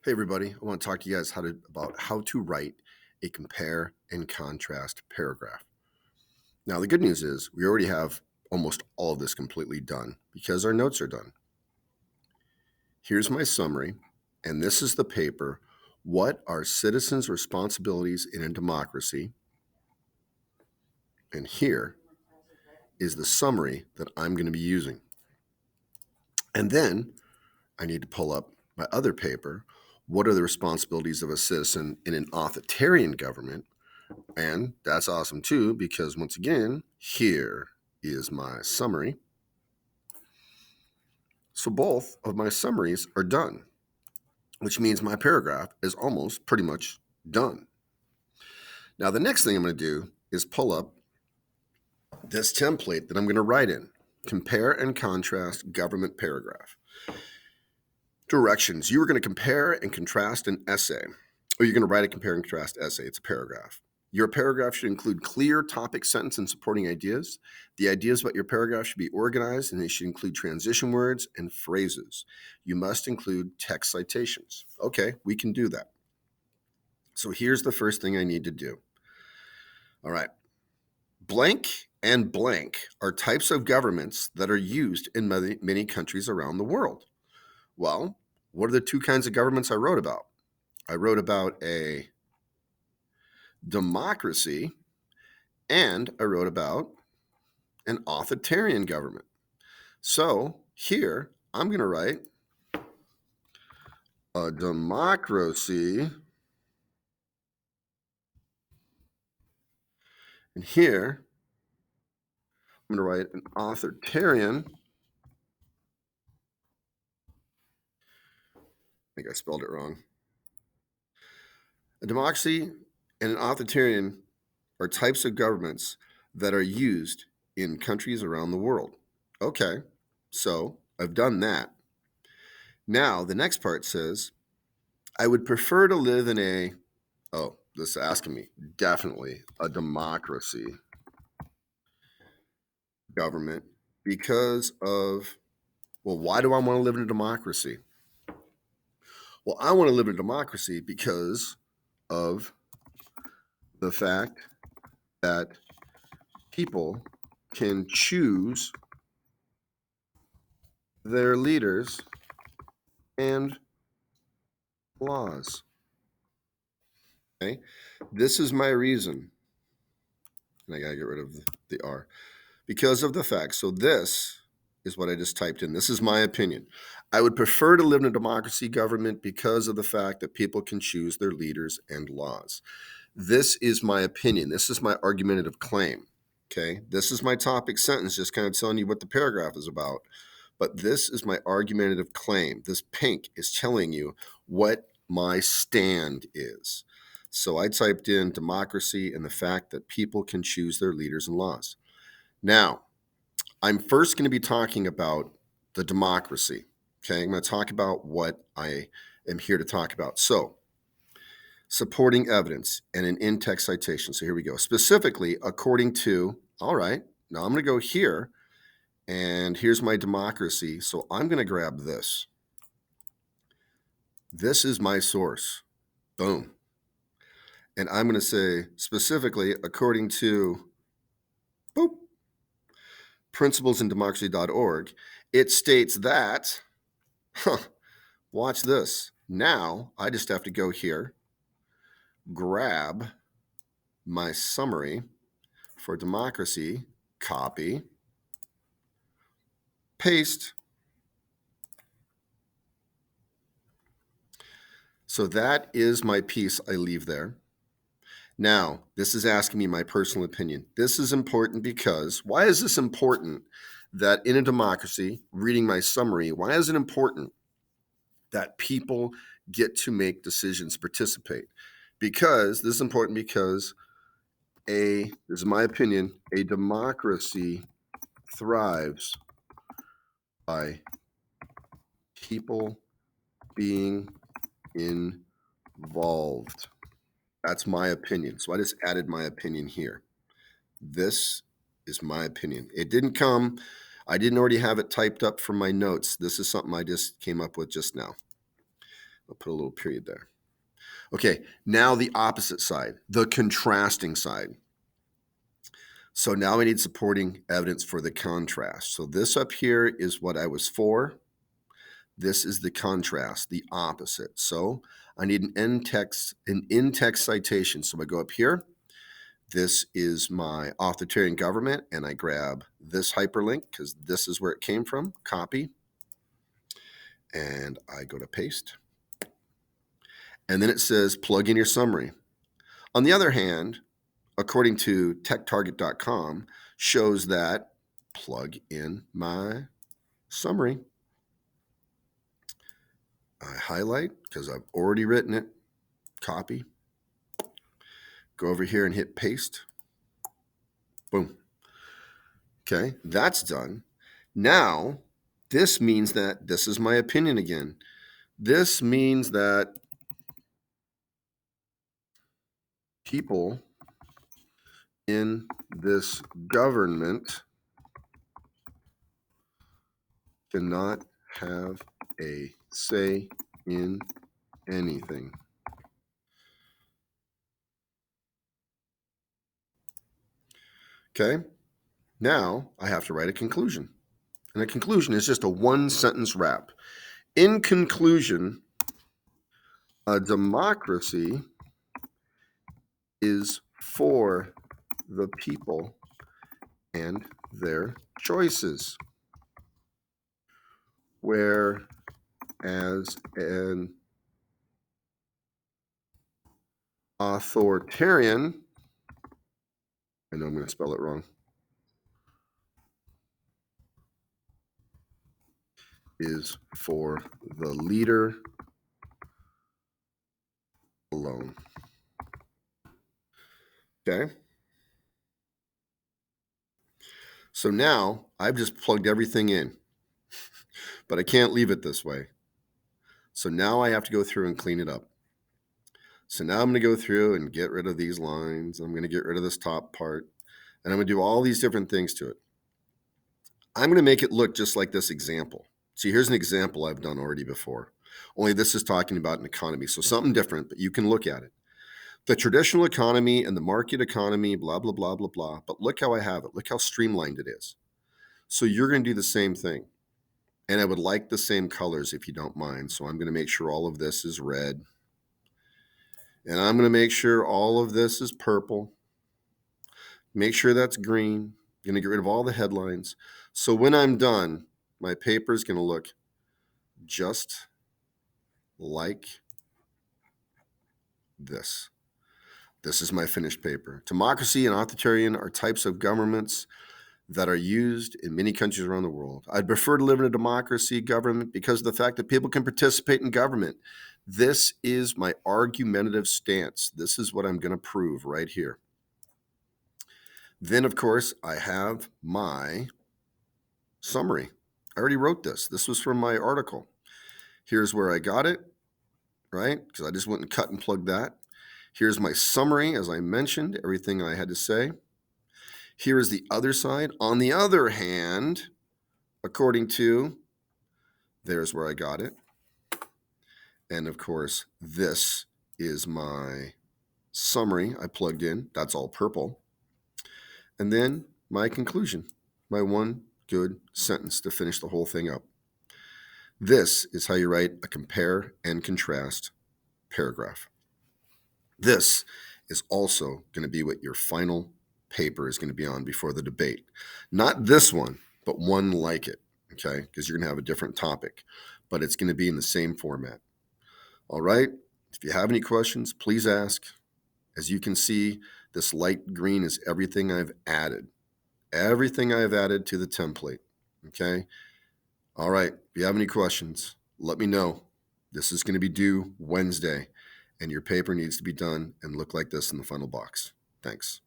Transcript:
Hey everybody, I want to talk to you guys about how to write a compare and contrast paragraph. Now, the good news is we already have almost all of this completely done because our notes are done. Here's my summary, and this is the paper. What are citizens' responsibilities in a democracy? And here is the summary that I'm going to be using. And then I need to pull up my other paper. What are the responsibilities of a citizen in an authoritarian government? And that's awesome too, because once again, here is my summary. So both of my summaries are done, which means my paragraph is almost pretty much done. Now, the next thing I'm going to do is pull up this template that I'm going to write in. Compare and contrast government paragraph. Directions. You are going to compare and contrast an essay, or you're going to write a compare and contrast essay. It's a paragraph. Your paragraph should include clear topic, sentence, and supporting ideas. The ideas about your paragraph should be organized, and they should include transition words and phrases. You must include text citations. Okay, we can do that. So here's the first thing I need to do. All right. Blank and blank are types of governments that are used in many countries around the world. Well, what are the two kinds of governments I wrote about? I wrote about a democracy and I wrote about an authoritarian government. So here I'm going to write a democracy, and here I'm going to write an authoritarian. I think I spelled it wrong. A democracy and an authoritarian are types of governments that are used in countries around the world. Okay, so I've done that. Now, the next part says, I would prefer to live in this is asking me, definitely a democracy government because of, why do I want to live in a democracy? Well, I want to live in a democracy because of the fact that people can choose their leaders and laws. Okay, this is my reason, and I gotta get rid of the R, because of the fact. So this is what I just typed in. This is my opinion. I would prefer to live in a democracy government because of the fact that people can choose their leaders and laws. This is my opinion. This is my argumentative claim. Okay, this is my topic sentence, just kind of telling you what the paragraph is about. But this is my argumentative claim. This pink is telling you what my stand is. So I typed in democracy and the fact that people can choose their leaders and laws. Now, I'm first going to be talking about the democracy. Okay, I'm going to talk about what I am here to talk about. So, supporting evidence and an in-text citation. So here we go. Specifically, according to, all right, now I'm going to go here and here's my democracy. So I'm going to grab this. This is my source. Boom. And I'm going to say specifically, according to boop, principlesindemocracy.org, it states that, watch this. Now I just have to go here, grab my summary for democracy, copy, paste. So that is my piece I leave there. Now, this is asking me my personal opinion. This is important because, why is this important that in a democracy, reading my summary, why is it important that people get to make decisions, participate? Because this is important because this is my opinion, a democracy thrives by people being involved. That's my opinion. So I just added my opinion here. This is my opinion. It didn't come, I didn't already have it typed up from my notes. This is something I just came up with just now. I'll put a little period there. Okay, now the opposite side, the contrasting side. So now I need supporting evidence for the contrast. So this up here is what I was for. This is the contrast, the opposite. So I need an in-text citation. So I go up here. This is my authoritarian government, and I grab this hyperlink because this is where it came from, copy, and I go to paste. And then it says plug in your summary. On the other hand, according to techtarget.com, shows that plug in my summary. I highlight because I've already written it, copy, go over here and hit paste. Boom. Okay, that's done. Now, this means that this is my opinion again. This means that people in this government cannot have a say in anything. Okay, now I have to write a conclusion. And a conclusion is just a one-sentence wrap. In conclusion, a democracy is for the people and their choices, whereas an authoritarian, I know I'm going to spell it wrong, is for the leader alone. Okay? So now I've just plugged everything in, but I can't leave it this way. So now I have to go through and clean it up. So now I'm going to go through and get rid of these lines. I'm going to get rid of this top part, and I'm going to do all these different things to it. I'm going to make it look just like this example. See, here's an example I've done already before. Only this is talking about an economy. So something different, but you can look at it. The traditional economy and the market economy, blah, blah, blah, blah, blah. But look how I have it. Look how streamlined it is. So you're going to do the same thing. And I would like the same colors if you don't mind. So I'm going to make sure all of this is red. And I'm going to make sure all of this is purple. Make sure that's green. I'm going to get rid of all the headlines. So when I'm done, my paper is going to look just like this. This is my finished paper. Democracy and authoritarian are types of governments that are used in many countries around the world. I'd prefer to live in a democracy government because of the fact that people can participate in government. This is my argumentative stance. This is what I'm going to prove right here. Then, of course, I have my summary. I already wrote this. This was from my article. Here's where I got it, right? Because I just went and cut and plugged that. Here's my summary, as I mentioned, everything I had to say. Here is the other side. On the other hand, according to, there's where I got it. And of course, this is my summary I plugged in. That's all purple. And then my conclusion, my one good sentence to finish the whole thing up. This is how you write a compare and contrast paragraph. This is also going to be what your final paper is going to be on before the debate. Not this one, but one like it, okay? Because you're going to have a different topic, but it's going to be in the same format. All right? If you have any questions, please ask. As you can see, this light green is everything I've added. Everything I've added to the template, okay? All right, if you have any questions, let me know. This is going to be due Wednesday, and your paper needs to be done and look like this in the final box. Thanks.